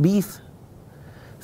20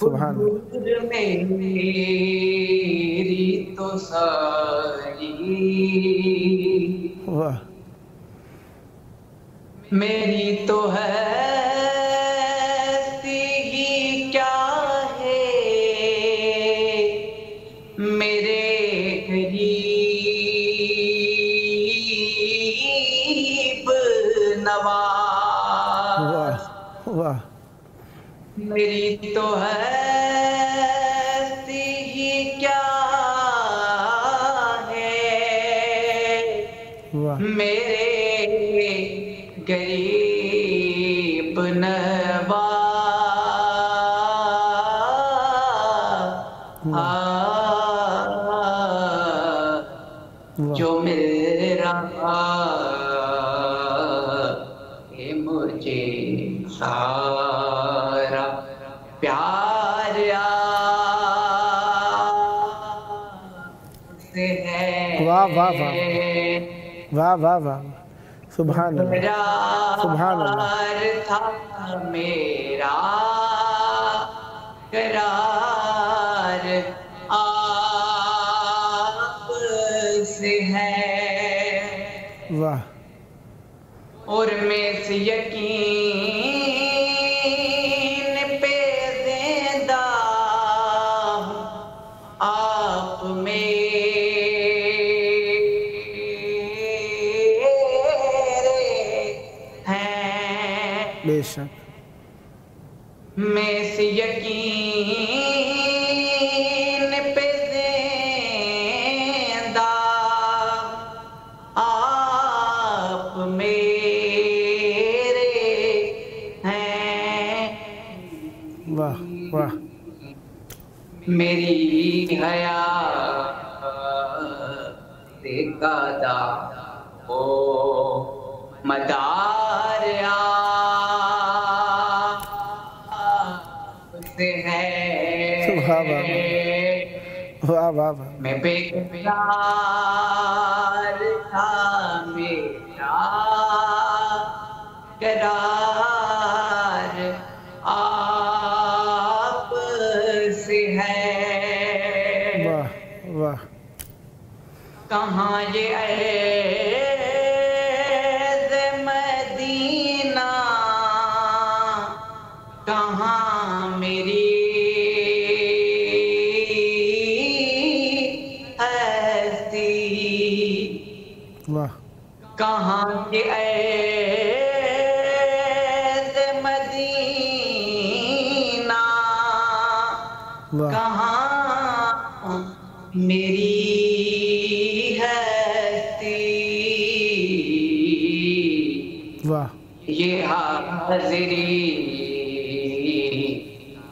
سبحان اللہ. حضور میری تو ساری واہ میری تو ہستی ہی کیا ہے میرے غریب نواز. واہ واہ میری تو ہستی ہی کیا ہے واہ میرے غریب نواز. جو مل رہا ہے مجھے سارا پیار آپ سے ہے. واہ واہ واہ واہ واہ واہ سبحان اللہ سبحان اللہ. قرار تھا میرا قرار آپ سے ہے. واہ اور میں سے یقین پہ زندہ ہوں آپ میرے ہیں. بے شک میں سے یقین پہ زندہ آپ میرے ہیں. واہ واہ میری حیات کا او مدار آپ سے ہے. سبحان اللہ. واہ واہ واہ میں بے قرار تھا میرا قرار آپ سے ہے. واہ واہ کہاں یہ عز مدینہ کہاں میری ہستی واہ کہاں یہ عز مدینہ واہ کہاں میری ہستی. واہ یہ حاضری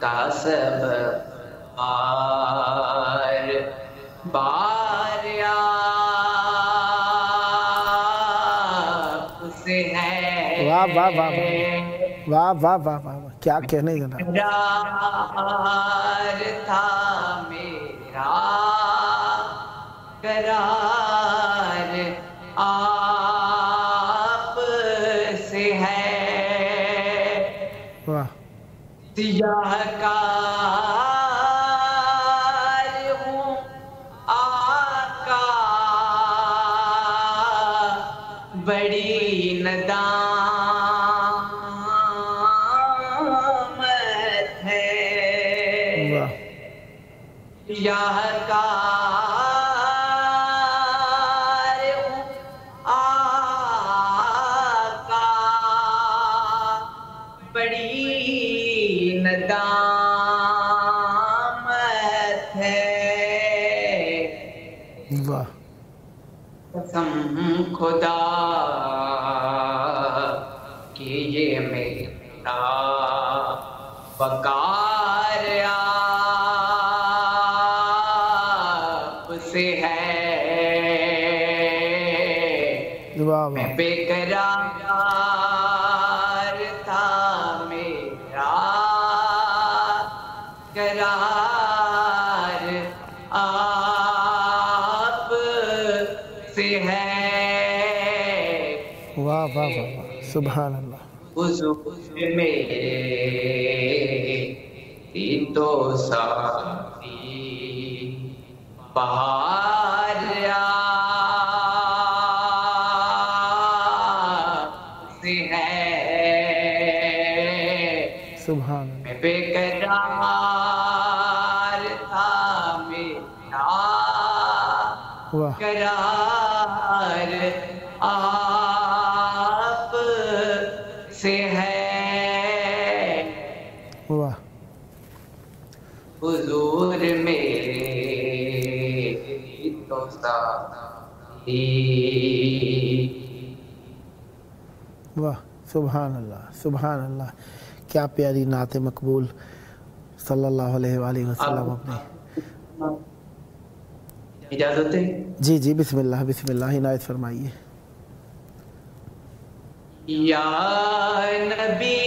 کا سب بار بار آپ سے ہے. واہ واہ واہ واہ واہ واہ واہ واہ کیا کہنے جناب. قرار تھا میرا قرار آپ سے ہے. واہ سیاہ کار ہوں آقا بڑی ندامت ہے. واہ سیاہ کار ہوں آقا بڑی ندامت ہے. واہ قسم خدا کہ یہ میرا وقار آپ سے ہے. واہ میں واہ بے قرار تھا میرا قرار آپ سے ہے. واہ واہ واہ واہ سبحان اللہ. حضور میرے تو ساتھی بہار آس ہے سبحان میں بے قرار تھا میرا واہ قرار آپ سے ہے واہ حضور میرے تو ساتھی واہ سبحان اللہ سبحان اللہ، کیا پیاری نعت مقبول صلی اللہ علیہ وآلہ وسلم اپنے اجازت ہے؟ جی جی بسم اللہ عنایت فرمائیے۔ یا نبی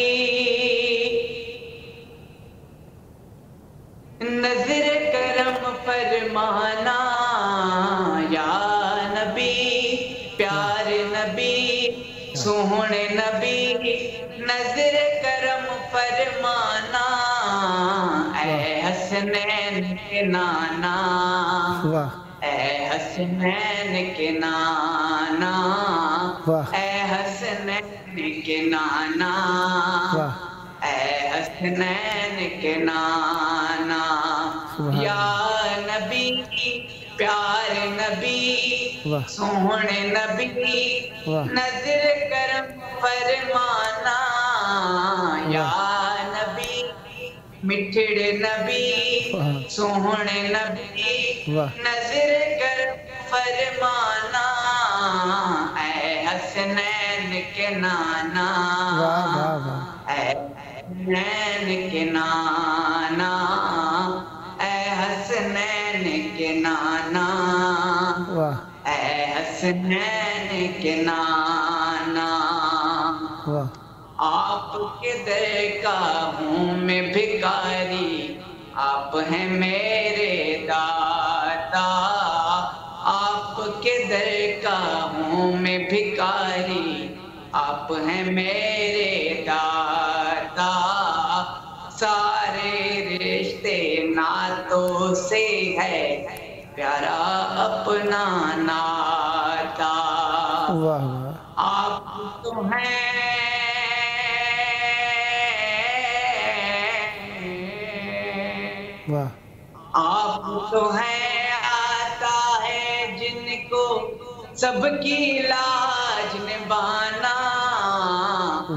نظر کرم فرمانا، یا نبی پیار نبی سوہنے نبی نظر کرم فرمانا، اے حسنین کے نانا واہ اے حسنین کے نانا واہ اے حسنین کے نانا واہ اے حسنین کے نانا، یا نبی پیار نبی واہ سوہنے نبی واہ نظر کرم فرمانا، یا نبی مٹھڑے نبی سوہنے نبی واہ نظر کرم فرمانا، اے حسنین کے نانا واہ واہ واہ اے حسنین کے نانا اے حسنین کے نانا واہ اے حسنین کے نانا، واہ آپ کے در کا ہوں میں بھکاری، آپ ہیں میرے داتا، آپ کے در کا ہوں میں بھکاری، آپ ہیں میرے داتا، سارے رشتے ناتوں سے ہے پیارا اپنا ناتا، واہ واہ آپ تو ہیں واہ آپ تو ہیں آتا ہے جن کو سب کی لاج نبھانا،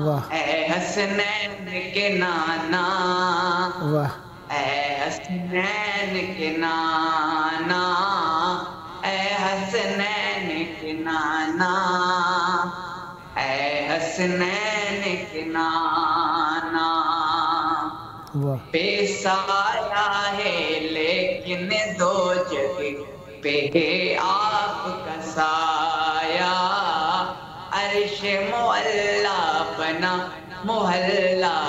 واہ اے حسنین کے نانا واہ اے حسنین کے نانا اے حسنین کے نانا اے حسنین کے نانا، واہ بے سایہ ہے لیکن دو جگہ پہ ہے آپ کا سایہ، عرش معلا بنا محلہ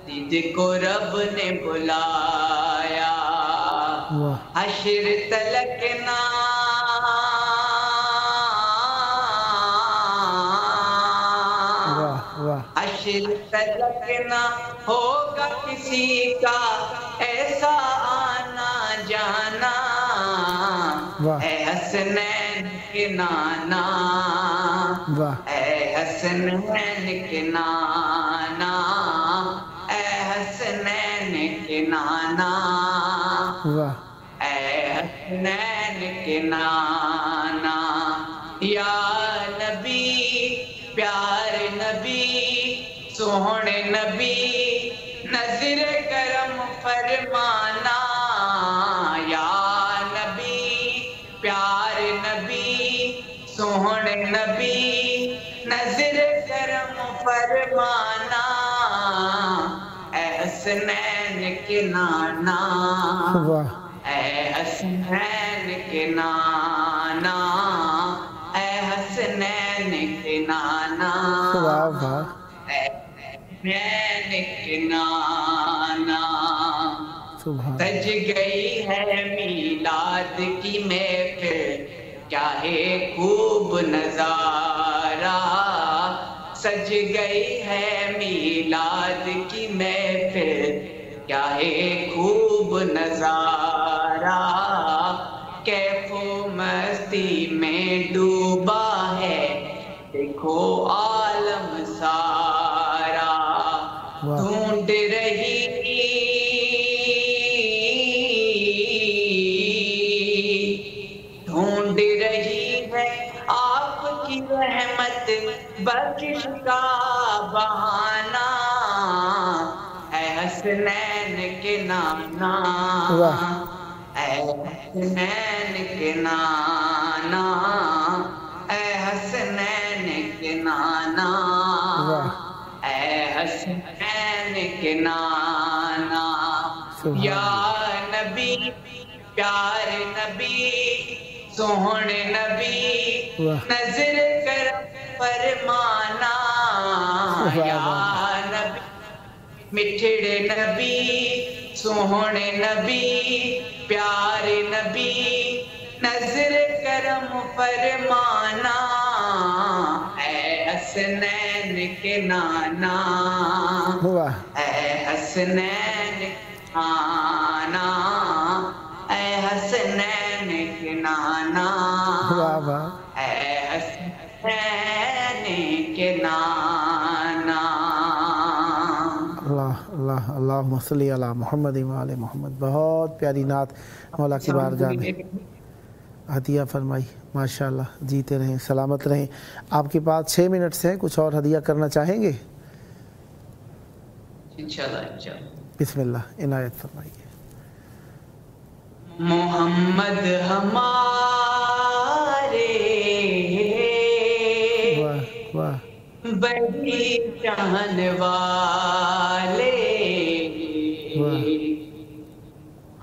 دید کو رب نے بلایا، واہ حشر تلک نہ واہ واہ حشر تلک نہ ہوگا کسی کا ایسا آنا جانا، واہ اے حسنین کے نانا واہ اے حسنین کے نانا اے حسنین کے نانا واہ اے حسنین کے نانا، یا نبی پیار نبی سوہنے نبی نظر کرم فرمانا، یا نبی پیار نبی سوہنے نبی نظر کرم فرمانا، اے حسنین کے نانا واہ اے حسنین کے نانا اے حسنین کے نانا واہ واہ اے حسنین کے نانا، سبحان سج گئی ہے میلاد کی محفل کیا ہے خوب نظارہ، سج گئی ہے میلاد کی محفل کیا ہے خوب نظارہ کیف و مستی میں ڈوبا ہے دیکھو عالم سارا ڈھونڈ رہی ہے آپ کی رحمت بخشش کا بہانہ اے حسنین کے نانا اے حسنین کے نانا اے حسنین کے نانا اے حسنین کے نانا یا نبی پیار نبی سوہنے نبی نظر کرم فرمانا یا نبی مٹھڑے نبی سوہنے نبی پیارے نبی نظر کرم فرمانا اے حسنین کے نانا اے حسنین کے نانا اے حسنین کے نانا اے حسنین کے نانا اللہ اللہم صلی علی محمد و آل محمد. بہت پیاری نعت مولا کی بارگاہ میں ہدیہ فرمائی. ماشاءاللہ جیتے رہیں سلامت رہیں. آپ کے پاس 6 منٹ سے کچھ اور ہدیہ کرنا چاہیں گے؟ انشاءاللہ. بسم اللہ عنایت فرمائیے. محمد ہمارے بڑی شان والے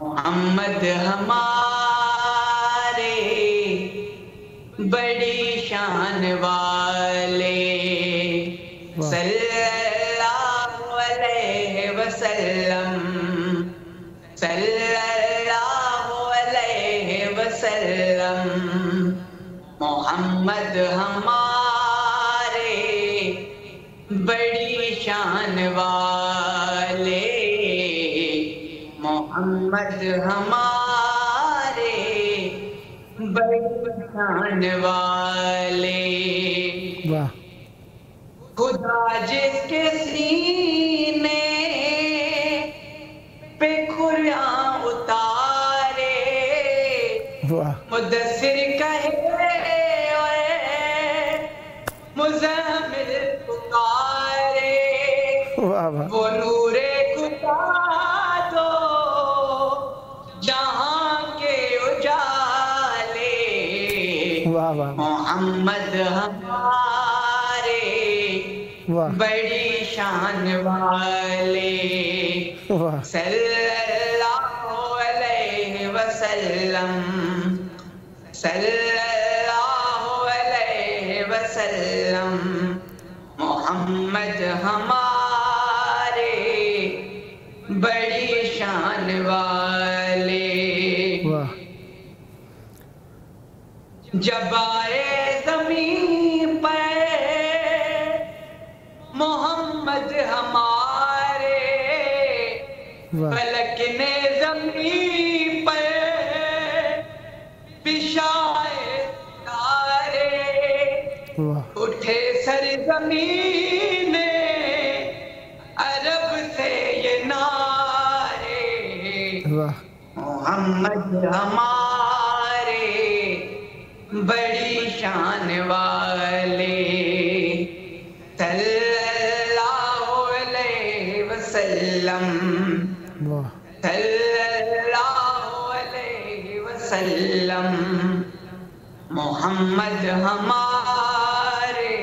محمد ہمارے بڑی شان والے صلی اللہ علیہ وسلم صلی اللہ علیہ وسلم محمد ہمارے بڑی شان والے محمد ہمارے بڑی شان والے خدا جس کے سینے پہ قرآن اتارے مدثر کہے مزمل پکارے وہ نور خدا دو جہاں کے اجالے محمد ہمارے بڑی شان والے صلی اللہ علیہ وسلم صلی اللہ علیہ وسلم محمد ہمارے بڑی شان والے جب آئے زمین پر محمد ہمارے فلک نے زمین پر بچھائے ستارے اٹھے سرزمین عرب سے یہ نعرے محمد ہمارے بڑی شان والے صلی اللہ علیہ وسلم صلی اللہ علیہ وسلم محمد ہمارے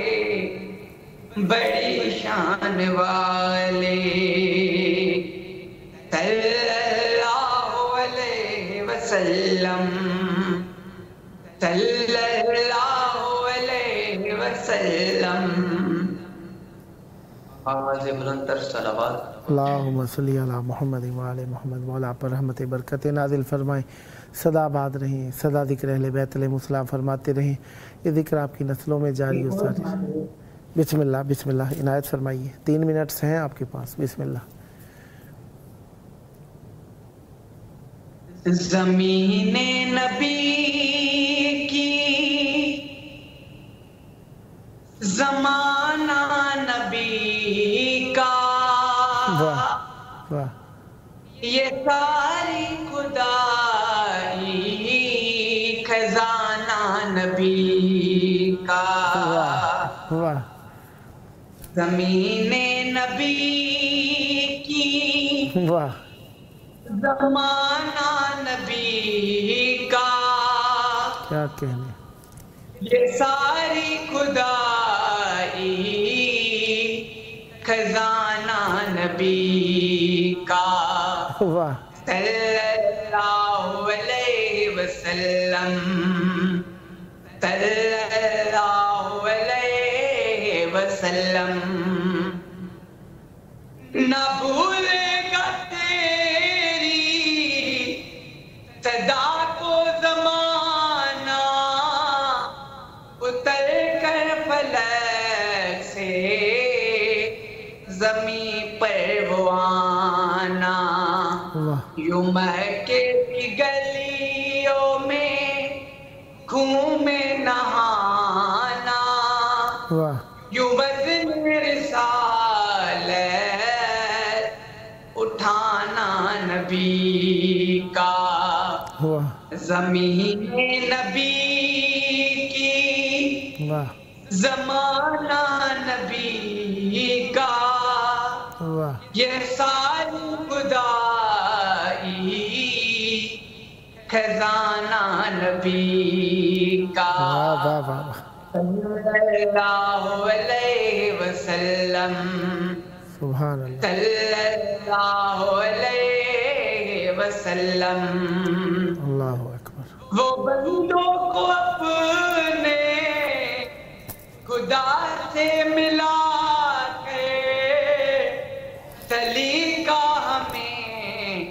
بڑی شان والے صلی اللہ علیہ وسلم صلی اللہ علیہ وسلم. آواز بلندر صلوات. اللہم صلی علی محمد و آل محمد. مولا پر رحمت برکت نازل فرمائیں. صدا آباد رہیں, صدا ذکر اہل بیت علیہ السلام فرماتے رہیں. یہ ذکر آپ کی نسلوں میں جاری و ساری. بسم اللہ عنایت فرمائیے. 3 منٹس ہیں آپ کے پاس. بسم اللہ. زمین نبی کی زمانہ نبی کا یہ ساری خدائی خزانہ نبی کا زمین نبی کی زمانہ نبی کا کیا کہنے یہ ساری خدائی خزانہ نبی کا صلی اللہ علیہ وسلم صلی اللہ علیہ وسلم نہ بھولے گا تیری صدا کو زمانہ اتر کر فلک سے زمین پر وہ آنا یوں مہکے کی گلیوں میں گھومے نہانا یوں وزن رسالت اٹھانا نبی کا زمین نبی کی زمانہ نبی کا یہ ساری خدائی خزانہ نبی کا صلی اللہ علیہ وسلم سبحان اللہ صلی اللہ علیہ وسلم اللہ اکبر وہ بندوں کو اپنے خدا سے ملا کے سلیقہ ہمیں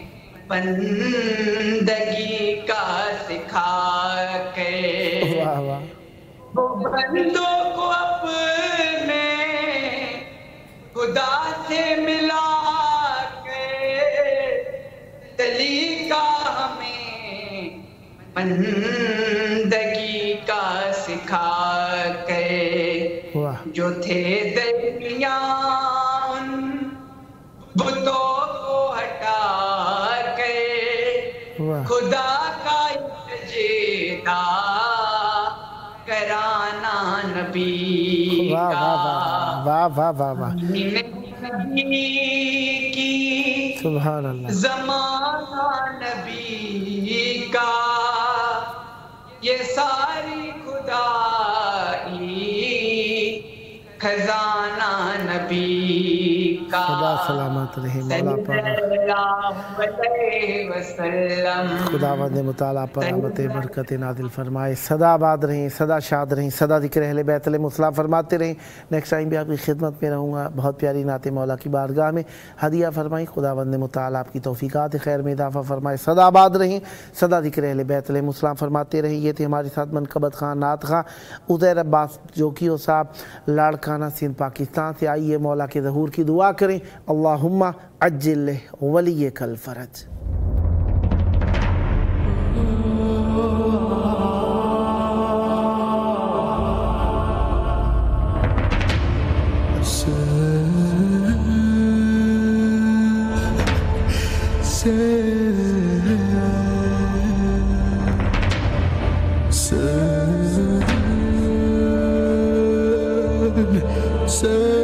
بندگی کا سکھا کے وہ بندوں کو اپنے خدا سے ملا کے سلیقہ ہمیں بندگی کا سکھا کے جو تھے درمیان بتوں کو ہٹا کے خدا کا سجدہ کرانا نبی کا نبی کی سبحان اللہ زمانہ نبی کا یہ ساری خدائی خزانہ نبی کا خدا سلامت رہے مولا صلی اللہ علیہ وسلم خداوند مطالعہ پر رحمت برکت نازل فرمائے صدا آباد رہیں صدا شاد رہیں صدا ذکر اہل بیت علیہ السلام فرماتے رہیں نیکسٹ ٹائم بھی آپ کی خدمت میں رہوں گا بہت پیاری نعت مولا کی بارگاہ میں ہدیہ فرمائیں خداوند مطالعہ آپ کی توفیقات خیر میں اضافہ فرمائے صدا آباد رہیں صدا ذکر اہل بیت علیہ السلام فرماتے رہیں یہ تھے ہمارے ساتھ منقبت خان نعت خان عزیر عباس جوکیو صاحب لاڑکانہ سندھ پاکستان سے آئیے مولا کے ظہور کی دعا کریں اللہم عجل ولیک الفرج Say